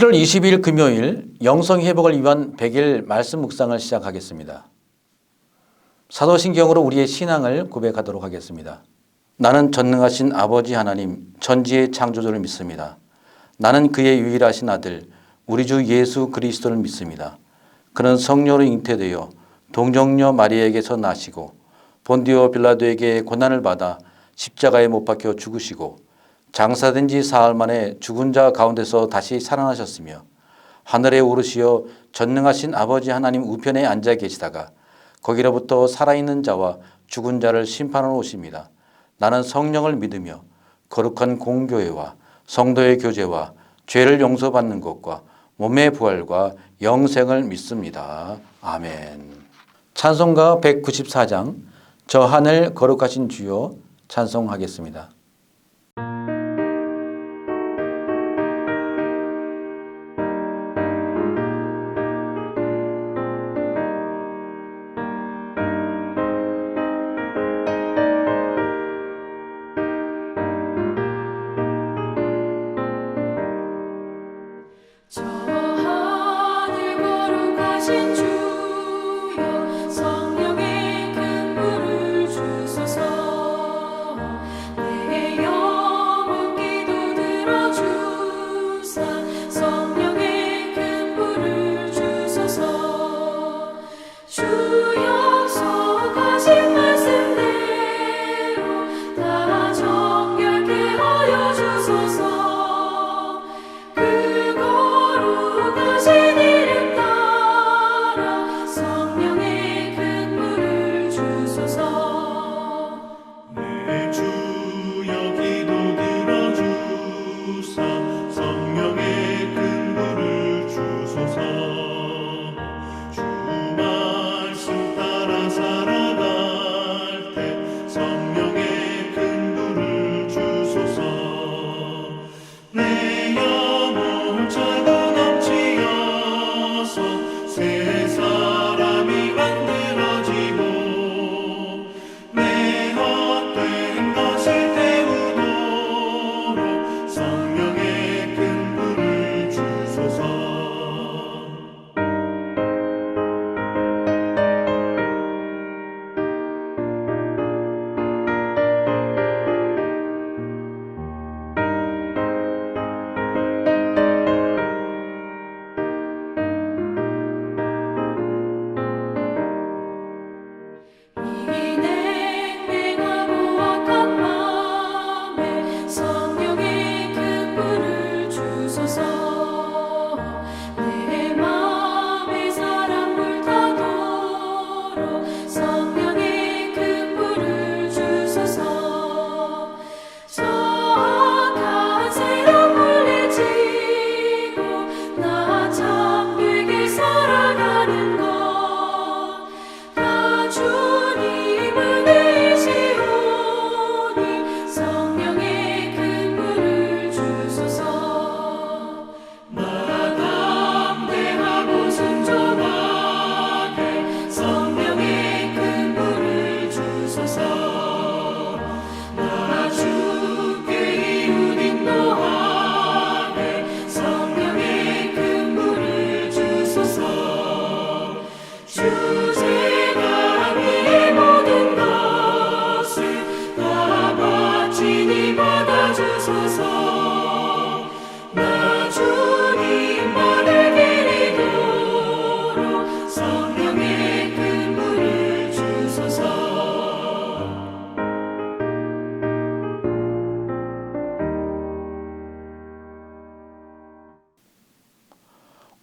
7월 22일 금요일 영성회복을 위한 100일 말씀 묵상을 시작하겠습니다. 사도신경으로 우리의 신앙을 고백하도록 하겠습니다. 나는 전능하신 아버지 하나님 천지의 창조주를 믿습니다. 나는 그의 유일하신 아들 우리 주 예수 그리스도를 믿습니다. 그는 성령으로 잉태되어 동정녀 마리아에게서 나시고 본디오 빌라도에게 고난을 받아 십자가에 못 박혀 죽으시고 장사된 지 사흘 만에 죽은 자 가운데서 다시 살아나셨으며 하늘에 오르시어 전능하신 아버지 하나님 우편에 앉아 계시다가 거기로부터 살아있는 자와 죽은 자를 심판하러 오십니다. 나는 성령을 믿으며 거룩한 공교회와 성도의 교제와 죄를 용서받는 것과 몸의 부활과 영생을 믿습니다. 아멘. 찬송가 194장 저 하늘 거룩하신 주여 찬송하겠습니다.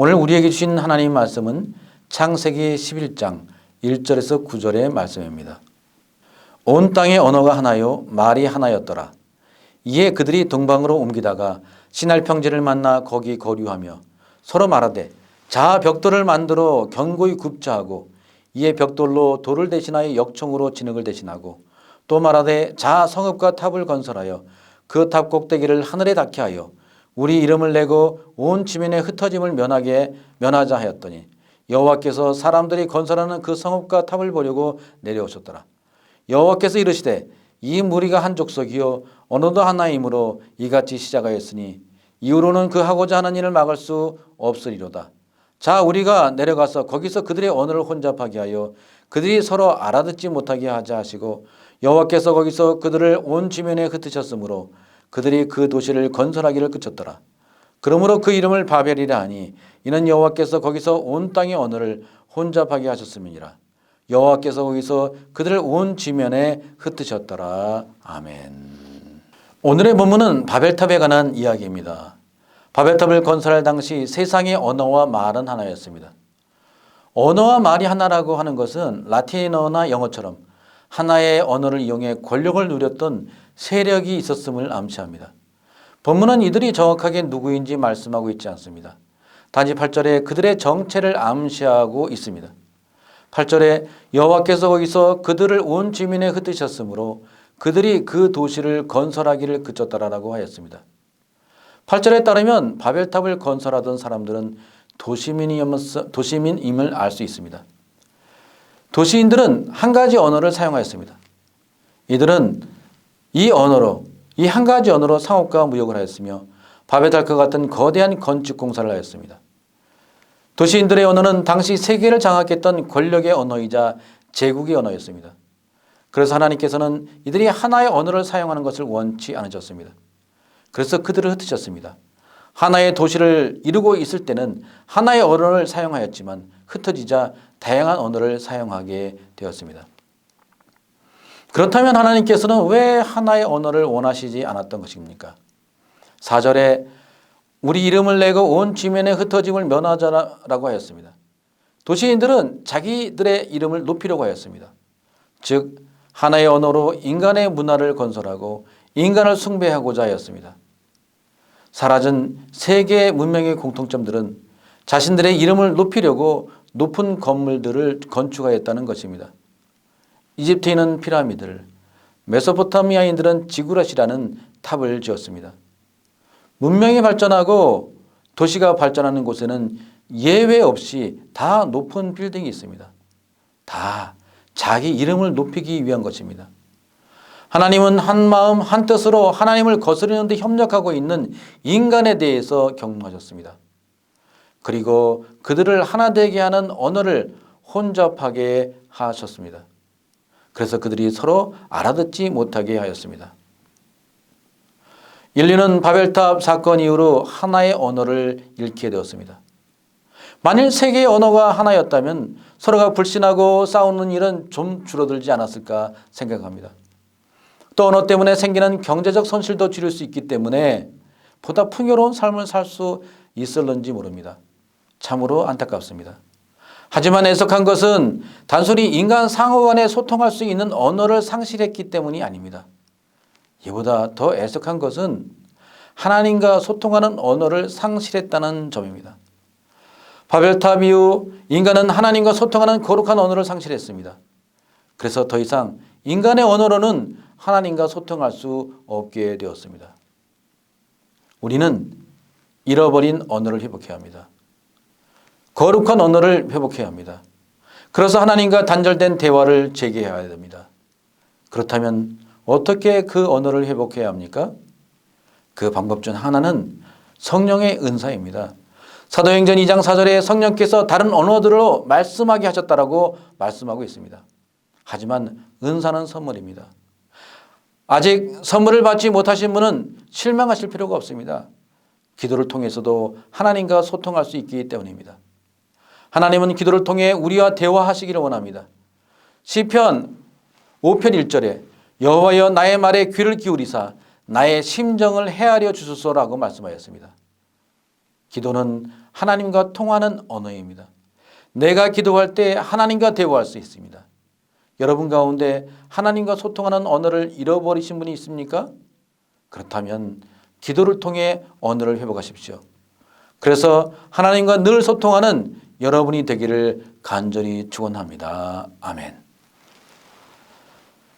오늘 우리에게 주신 하나님 말씀은 창세기 11장 1절에서 9절의 말씀입니다. 온 땅의 언어가 하나요 말이 하나였더라. 이에 그들이 동방으로 옮기다가 시날 평지를 만나 거기 거류하며 서로 말하되 자 벽돌을 만들어 견고히 굽자 하고 이에 벽돌로 돌을 대신하여 역청으로 진흙을 대신하고 또 말하되 자 성읍과 탑을 건설하여 그 탑 꼭대기를 하늘에 닿게 하여 우리 이름을 내고 온 지면에 흩어짐을 면하자 하였더니 여호와께서 사람들이 건설하는 그 성읍과 탑을 보려고 내려오셨더라. 여호와께서 이르시되 이 무리가 한 족속이요 언어도 하나이므로 이같이 시작하였으니 이후로는 그 하고자 하는 일을 막을 수 없으리로다. 자, 우리가 내려가서 거기서 그들의 언어를 혼잡하게 하여 그들이 서로 알아듣지 못하게 하자 하시고 여호와께서 거기서 그들을 온 지면에 흩으셨으므로 그들이 그 도시를 건설하기를 그쳤더라. 그러므로 그 이름을 바벨이라 하니 이는 여호와께서 거기서 온 땅의 언어를 혼잡하게 하셨음이니라. 여호와께서 거기서 그들을 온 지면에 흩으셨더라. 아멘. 오늘의 본문은 바벨탑에 관한 이야기입니다. 바벨탑을 건설할 당시 세상의 언어와 말은 하나였습니다. 언어와 말이 하나라고 하는 것은 라틴어나 영어처럼 하나의 언어를 이용해 권력을 누렸던 세력이 있었음을 암시합니다. 본문은 이들이 정확하게 누구인지 말씀하고 있지 않습니다. 단지 8절에 그들의 정체를 암시하고 있습니다. 8절에 여호와께서 거기서 그들을 온 지면에 흩으셨으므로 그들이 그 도시를 건설하기를 그쳤더라라고 하였습니다. 8절에 따르면 바벨탑을 건설하던 사람들은 도시민임을 알 수 있습니다. 도시인들은 한 가지 언어를 사용하였습니다. 이들은 이 한 가지 언어로 상업과 무역을 하였으며 바벨탑과 같은 거대한 건축 공사를 하였습니다. 도시인들의 언어는 당시 세계를 장악했던 권력의 언어이자 제국의 언어였습니다. 그래서 하나님께서는 이들이 하나의 언어를 사용하는 것을 원치 않으셨습니다. 그래서 그들을 흩으셨습니다. 하나의 도시를 이루고 있을 때는 하나의 언어를 사용하였지만 흩어지자 다양한 언어를 사용하게 되었습니다. 그렇다면 하나님께서는 왜 하나의 언어를 원하시지 않았던 것입니까? 4절에 우리 이름을 내고 온 지면에 흩어짐을 면하자라고 하였습니다. 도시인들은 자기들의 이름을 높이려고 하였습니다. 즉 하나의 언어로 인간의 문화를 건설하고 인간을 숭배하고자 하였습니다. 사라진 세계의 문명의 공통점들은 자신들의 이름을 높이려고 높은 건물들을 건축하였다는 것입니다. 이집트인은 피라미드를, 메소포타미아인들은 지구랏이라는 탑을 지었습니다. 문명이 발전하고 도시가 발전하는 곳에는 예외 없이 다 높은 빌딩이 있습니다. 다 자기 이름을 높이기 위한 것입니다. 하나님은 한 마음 한 뜻으로 하나님을 거스르는 데 협력하고 있는 인간에 대해서 경고하셨습니다. 그리고 그들을 하나 되게 하는 언어를 혼잡하게 하셨습니다. 그래서 그들이 서로 알아듣지 못하게 하였습니다. 인류는 바벨탑 사건 이후로 하나의 언어를 잃게 되었습니다. 만일 세계의 언어가 하나였다면 서로가 불신하고 싸우는 일은 좀 줄어들지 않았을까 생각합니다. 또 언어 때문에 생기는 경제적 손실도 줄일 수 있기 때문에 보다 풍요로운 삶을 살 수 있을는지 모릅니다. 참으로 안타깝습니다. 하지만 애석한 것은 단순히 인간 상호 간에 소통할 수 있는 언어를 상실했기 때문이 아닙니다. 이보다 더 애석한 것은 하나님과 소통하는 언어를 상실했다는 점입니다. 바벨탑 이후 인간은 하나님과 소통하는 거룩한 언어를 상실했습니다. 그래서 더 이상 인간의 언어로는 하나님과 소통할 수 없게 되었습니다. 우리는 잃어버린 언어를 회복해야 합니다. 거룩한 언어를 회복해야 합니다. 그래서 하나님과 단절된 대화를 재개해야 됩니다. 그렇다면 어떻게 그 언어를 회복해야 합니까? 그 방법 중 하나는 성령의 은사입니다. 사도행전 2장 4절에 성령께서 다른 언어들로 말씀하게 하셨다라고 말씀하고 있습니다. 하지만 은사는 선물입니다. 아직 선물을 받지 못하신 분은 실망하실 필요가 없습니다. 기도를 통해서도 하나님과 소통할 수 있기 때문입니다. 하나님은 기도를 통해 우리와 대화하시기를 원합니다. 시편 5편 1절에 여호와여 나의 말에 귀를 기울이사 나의 심정을 헤아려 주소서라고 말씀하였습니다. 기도는 하나님과 통하는 언어입니다. 내가 기도할 때 하나님과 대화할 수 있습니다. 여러분 가운데 하나님과 소통하는 언어를 잃어버리신 분이 있습니까? 그렇다면 기도를 통해 언어를 회복하십시오. 그래서 하나님과 늘 소통하는 여러분이 되기를 간절히 축원합니다. 아멘.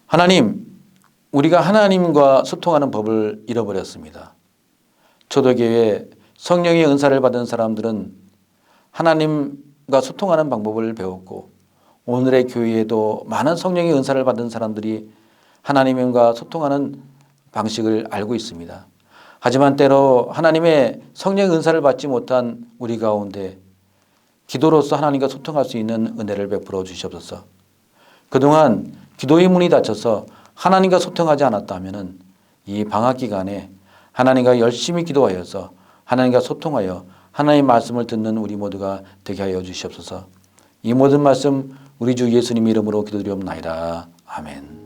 하나님, 우리가 하나님과 소통하는 법을 잃어버렸습니다. 초대교회 성령의 은사를 받은 사람들은 하나님과 소통하는 방법을 배웠고 오늘의 교회에도 많은 성령의 은사를 받은 사람들이 하나님과 소통하는 방식을 알고 있습니다. 하지만 때로 하나님의 성령의 은사를 받지 못한 우리 가운데 기도로서 하나님과 소통할 수 있는 은혜를 베풀어 주시옵소서. 그동안 기도의 문이 닫혀서 하나님과 소통하지 않았다면 이 방학 기간에 하나님과 열심히 기도하여서 하나님과 소통하여 하나님의 말씀을 듣는 우리 모두가 되게 하여 주시옵소서. 이 모든 말씀 우리 주 예수님 이름으로 기도드리옵나이다. 아멘.